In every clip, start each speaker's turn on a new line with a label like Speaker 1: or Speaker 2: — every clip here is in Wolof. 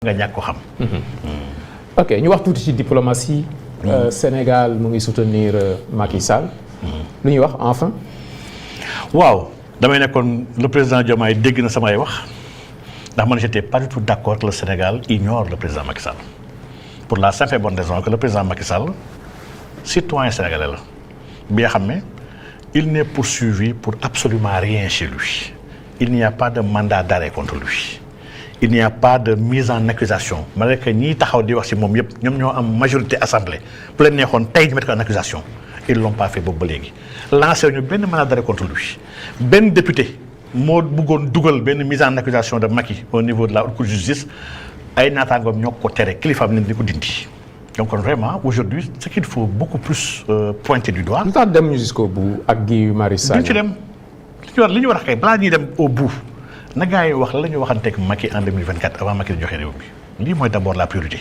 Speaker 1: nga ñàkk ko xam.
Speaker 2: ok ñu wax tuuti ci diplomatie. Sénégal mu ngi soutenir Macky Sall. lu ñuy wax enfin.
Speaker 1: waaw damay nekkoon le président Diomaye dégg na samay wax ndax man j'étais pas du tout d'accord que le Sénégal ignore le président Macky Sall pour la simple et bonne raison que le président Macky Sall citoyen sénégalais la bi nga xam ne il n'est poursuivi pour absolument rien chez lui. Il n'y a pas de mandat d'arrêt contre lui. Il n'y a pas de mise en accusation malgré que ñii taxaw di wax ci moom yëpp ñoom ñoo am majorité assemblée bu leen neexoon tey ñu mettre ko en accusation ils l'ont pas fait boobu ba léegi lancé ñu benn mandat d'arrêt contre lui benn député moo bëggoon dugal benn mise en accusation de Macky au niveau de la haute cour de justice ay naataangoom ñoo ko tere kilifaam ne di ko dindi donc vraiment aujourd'hui ce qu'il faut beaucoup plus pointer du doigt.
Speaker 2: lu tax dem ñu jusqu'au bout ak Guy Marius Sagna.
Speaker 1: duñ ci dem li ñu war a kay balaa ñuy dem au bout na gars yi wax la ñu waxanteeg Macky en 2024 avant Macky di joxe réew mi lii mooy d'abord la priorité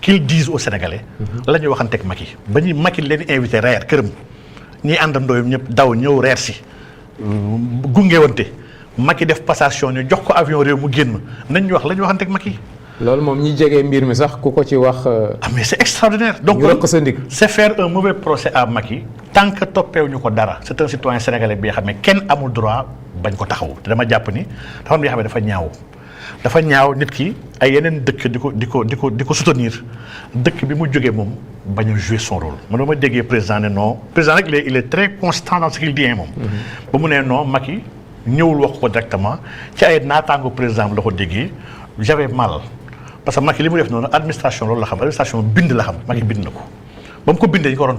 Speaker 1: qu'ils disent aux Sénégalais. la ñu waxanteeg Macky ba ñuy Macky leen invité reer këram ñiy àndandoo ñëpp daw ñëw reer si gungewante Macky def passation ñu jox ko avion réew mu génn nañ ñu wax la ñu waxanteeg Macky.
Speaker 2: loolu moom ñi jege mbir mi sax ku ko ci wax.
Speaker 1: mais c'est extraordinaire. donc c'est faire un mauvais procès à Macky tant que toppeewuñu ko dara c'est un citoyen sénégalais bi nga xam ne kenn amul droit bañ ko taxaw te dama jàpp ni dafa am li nga xam ne dafa ñaaw nit ki ay yeneen dëkk di ko soutenir dëkk bi mu jógee moom bañ a jouer son rôle man dama déggee président ne non président rek il est très constant dans ce qu'il dit moom. ba mu nee non Macky ñëwul wax ko directement ci ay naataango président bi la ko déggee j'avais mal. parce que Macky li mu def noonu administration loolu la xam administration bind la xam Macky bind na ko ba mu ko bindee ñu ko waroon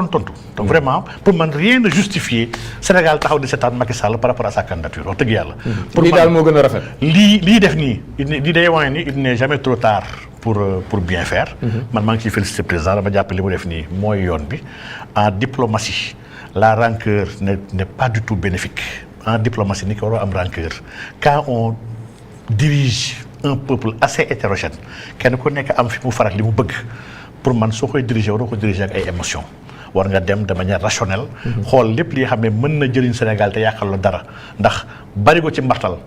Speaker 1: tontu. donc vraiment pour man rien ne justifier Sénégal taxaw di seetaan Macky Sall par rapport à sa candidature wax dëgg yàlla.
Speaker 2: pour lii daal moo gën a rafet.
Speaker 1: lii def nii lii day wane ni il n'est jamais trop tard pour bien faire. man maa ngi ciy féliciter président dama jàpp li mu def nii mooy yoon bi en diplomatie la rancœur n'est pas du tout bénéfique en diplomatie ni ko waroo am rancœur quand on dirige. Un peuple assez hétérogène kenn ku nekk am fi mu faral li mu bëgg pour man soo koy diriger waroo ko diriger ak ay émotions war nga dem de manière rationnelle. xool lépp li nga xam ne mën na jëriñ Sénégal te yàqal la dara ndax bari ko ci mbartal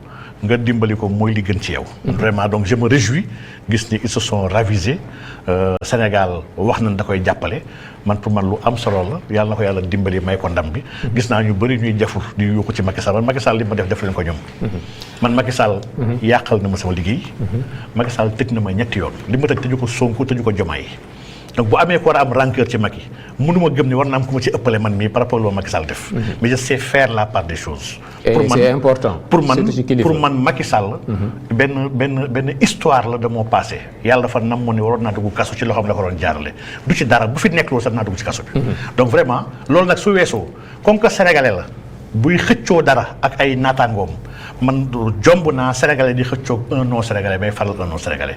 Speaker 1: nga dimbali ko mooy li gën ci yow. vraiment donc je me réjouis gis ni ils se sont ravisés Sénégal wax nañ da koy jàppale man pour man lu am solo la yàlla na ko yàlla dimbali may ko ndam bi. gis naa ñu bëri ñuy jafur di yuuxu ci Macky Sall man Macky Sall li ma def leen ko ñoom. man Macky Sall. yàqal na ma sama liggéey. Macky Sall tëj na ma ñetti yoon li ma tëju ko Sonko tëju ko Diomaye donc bu amee ko war a am rancœur ci Macky mënuma gëm ni war na am ku ma ci ëppale man mii par rapport ak Macky Sall def. mais je sais faire la part des choses.
Speaker 2: et c'est important.
Speaker 1: pour man Macky Sall. benn histoire la de mon passé yàlla dafa nam ni waroon naa dugg kaso ci loxoom la ko doon jaarale du ci dara bu fi nekk loolu sax naa dugg ci kaso bi. donc vraiment loolu nag su weesoo comme que sénégalais la buy xëccoo dara ak ay naataangoom man jomb naa sénégalais di xëccoo un non sénégalais may faral un non sénégalais.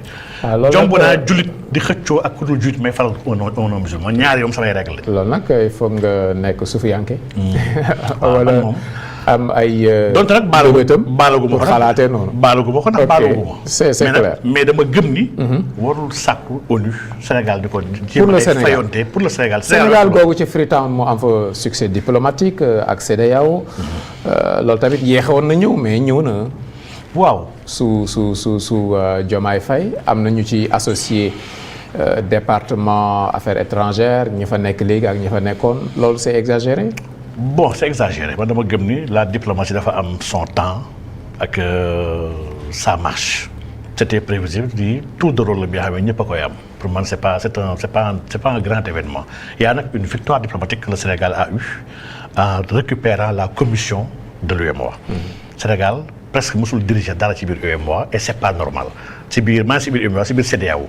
Speaker 1: jomb naa jullit di xëccoo ak ku dul jullit may faral un non musulman ñaari yoom samay règle.
Speaker 2: loolu nag il faut nga nekk sufiyanke. wala am ay.
Speaker 1: donte nag baalagu ma ko
Speaker 2: xalaatee noonu.
Speaker 1: baalagu ma ko ndax baalagu ma.
Speaker 2: c'est clair
Speaker 1: mais dama gëm ni. warul sàkku ONU Sénégal di ko.
Speaker 2: pour le Sénégal
Speaker 1: fayonte pour le Sénégal.
Speaker 2: Sénégal googu ci Freetown moo am fa succès diplomatique ak CEDEAO. loolu tamit yéexewoon na ñëw mais ñëw na.
Speaker 1: waaw
Speaker 2: su Diomaye Faye am na ñu ci associé département affaires étrangères ñi fa nekk léegi ak ñi fa nekkoon loolu c'est exagéré.
Speaker 1: bon c'est exagéré man dama gëm ni la diplomatie dafa am son temps ak ça marche c'était prévisible di tour de rôle bi nga xam ne ñëpp a koy am pour man c'est pas un grand événement il y a nag une victoire diplomatique que le Sénégal a eu en récupérant la commission de l'UEMOA. Sénégal presque musul diriger dara ci biir UEMOA et c'est pas normal ci biir UEMOA ci biir CEDEAO.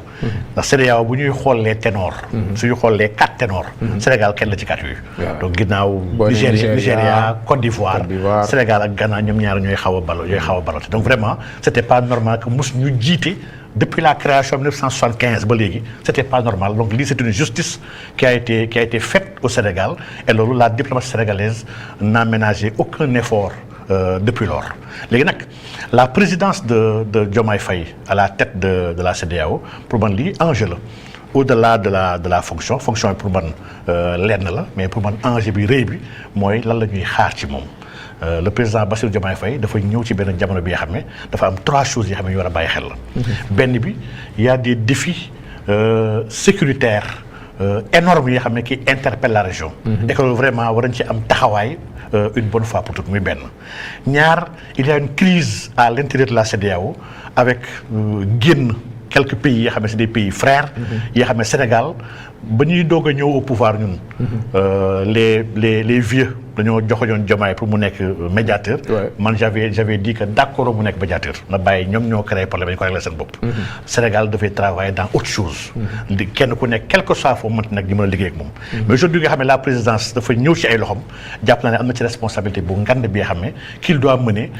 Speaker 1: ndax CEDEAO bu ñuy xool les ténors. suñu xool les 4 ténors. Sénégal kenn la ci 4 yooyu. donc ginnaaw. Nigéria Côte d'Ivoire Sénégal ak Ghana ñoom ñaar ñooy xaw a balote donc vraiment c'était pas normal que mus ñu jiite depuis la création 1975 ba léegi c'était pas normal donc lii c'est une justice qui a été faite au Sénégal et loolu la diplomatie sénégalaise n'a ménagé aucun effort. Depuis lors léegi nag la présidence de Diomaye Faye à la tête de la CEDEAO pour man lii enjeu la au-delà de la fonction yi pour man lenn la mais pour man enjeu bi rëy bi mooy lan la ñuy xaar ci moom le président Bassirou Diomaye Faye dafa ñëw ci benn jamono bi nga xam ne dafa am 3 choses yoo xam ne ñu war a bàyyi xel la. benn bi il y a des défis sécuritaires énormes yoo xam ne qui interpellent la région. et que vraiment war nañ ci am taxawaay une bonne fois pour toutes muy benn. ñaar il y a une crise à l'intérieur de la CEDEAO avec génn quelques pays yoo xam ne c'est des pays frères. yoo xam ne Sénégal ba ñuy doog a ñëw au pouvoir ñun. les vieux dañoo joxoñoon Diomaye pour mu nekk médiateur. man j'avais dit que d'accord mu nekk médiateur na bàyyi ñoom ñoo créé problème dañu ko réglé seen bopp. Sénégal dafay travailler dans autre chose. kenn ku nekk quelque soit foo mënti nag di mën a liggéey ak moom. mais aujourd'hui nga xam ne la présidence dafa ñëw ci ay loxom jàpp naa ne am na ci responsabilité bu ngand bi nga xam ne qu'il doit mener.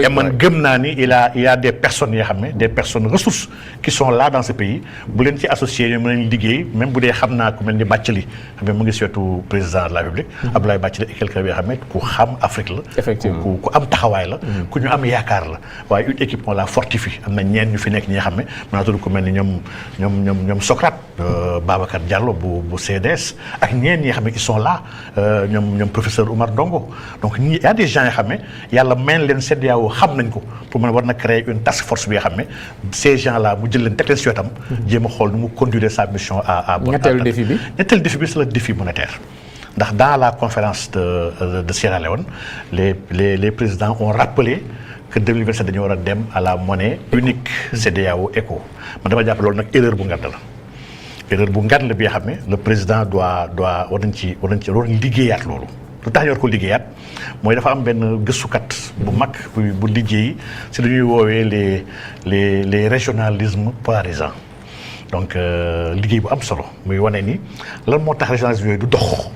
Speaker 1: et man gëm naa ni il y a des personnes yoo xam ne des personnes ressources qui sont là dans ce pays bu leen ci associé ñu mën leen liggéey même bu dee xam naa ku mel ni Bathily xam ne mu ngi surtout président de la République. Abdoulaye Bathily quelqu'un bi nga xam ne ku xam Afrique la.
Speaker 2: effectivement
Speaker 1: ku am taxawaay la. ku ñu am yaakaar la waaye une équipe on la fortifie am na ñeen ñu fi nekk ñi nga xam ne mën naa tudd ku mel ni ñoom Socrate Babacar Diallo bu CDS ak ñeen ñi nga xam ne ils sont là ñoom professeur Oumar Ndongo donc ñii y a des gens yoo xam ne yàlla may leen CEDEAO xam nañ ko pour mën war na créer une task force bi nga xam ne ces gens là mu jël leen teg leen si wetam. jéem a xool nu mu conduire sa mission à
Speaker 2: ñetteelu défi bi
Speaker 1: c'est le défi monétaire. ndax dans la conférence de Sierra Leone les présidents ont rappelé que 2027 dañu war a dem à la monnaie unique CEDEAO ECO man dama jàpp loolu nag erreur bu ngand la bi nga xam ne le président war nañ liggéeyaat loolu. lu tax ñu war ko liggéeyaat mooy dafa am benn gëstukat bu mag bu liggéey si lu ñuy woowee les régionalismes polarisants donc liggéey bu am solo muy wane ni lan moo tax régionalisme yooyu du dox.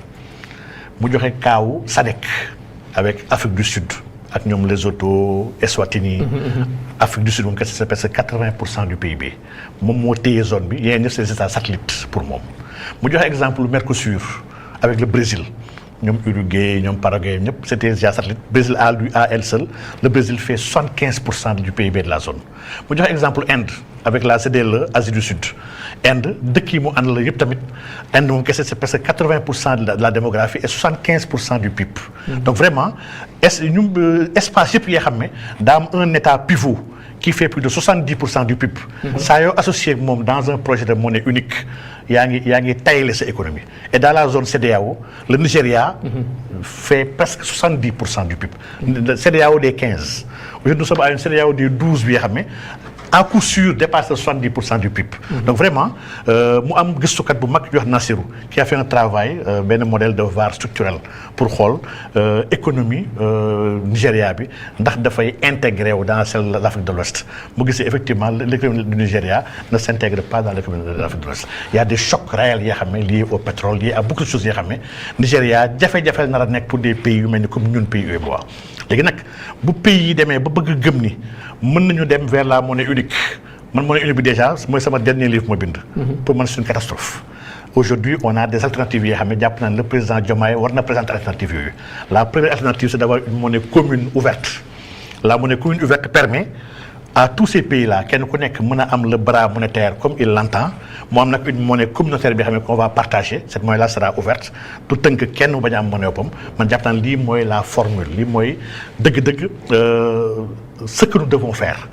Speaker 1: mu joxe kaawu SADC avec Afrique du Sud ak ñoom Lesotho Eswatini. Afrique du Sud moom c'est presque 80% du PIB moom moo téye zone bi yeneen ñëpp c'est des états satellites pour moom. mu joxe exemple Mercosur avec le Brésil ñoom Uruguay ñoom Paraguay ñëpp c'était des états satellites Brésil à elle seule le Brésil fait 75% du PIB de la zone. mu joxe exemple Inde avec la CDLE Asie du Sud. Inde dëkk yi mu ànd la yëpp tamit Inde moom kese c'est presque 80% de la démographie et 75% du PIB. donc vraiment espace yëpp yoo xam ne daa am un état pivot qui fait plus de 70% du PIB. saa yoo associé moom dans un projet de monnaie unique yaa ngi tayle sa économie et dans la zone CEDEAO le Nigeria fait presque 70% du PIB. CEDEAO des 15 aujourd'hui nous sommes à une CEDEAO des 12 bi nga xam ne à coup sûr dépasse 70% du PIB. donc vraiment mu am gëstukat bu mag ñu wax Nassirou qui a fait un travail benn modèle de VAR structurel pour xool économie Nigéria bi ndax dafay intégré wu dans celle de l'Afrique de l'Ouest mu gis effectivement l'économie du Nigéria ne s'intègre pas dans l'économie de l'Afrique de l'Ouest. il y a des chocs réels yoo xam ne liés au pétrole liés à beaucoup de choses yoo xam ne Nigéria jafe-jafe nar a nekk pour des pays yu mel ni comme ñun pays UEMOA. léegi nag bu pays yi demee ba bëgg gëm ni mën nañu dem vers la monnaie unique man monnaie unique bi déjà mooy sama dernier livre ma bind. pour man c'est une catastrophe. aujourd'hui on a des alternatives yoo xam ne jàpp naa ne le président Diomaye war na présenter alternatives yooyu. la première alternative c'est d'avoir une monnaie commune ouverte. la monnaie commune ouverte permet à tous ces pays-là kenn ku nekk mën a am le bras monétaire comme il l'entend mu am nag une monnaie communautaire bi xam ne qu'on va partager cette monnaie-là sera ouverte du tënk kenn mu bañ a am monnaie boppam man jàpp naa lii mooy la formule lii mooy dëgg-dëgg ce que nous devons faire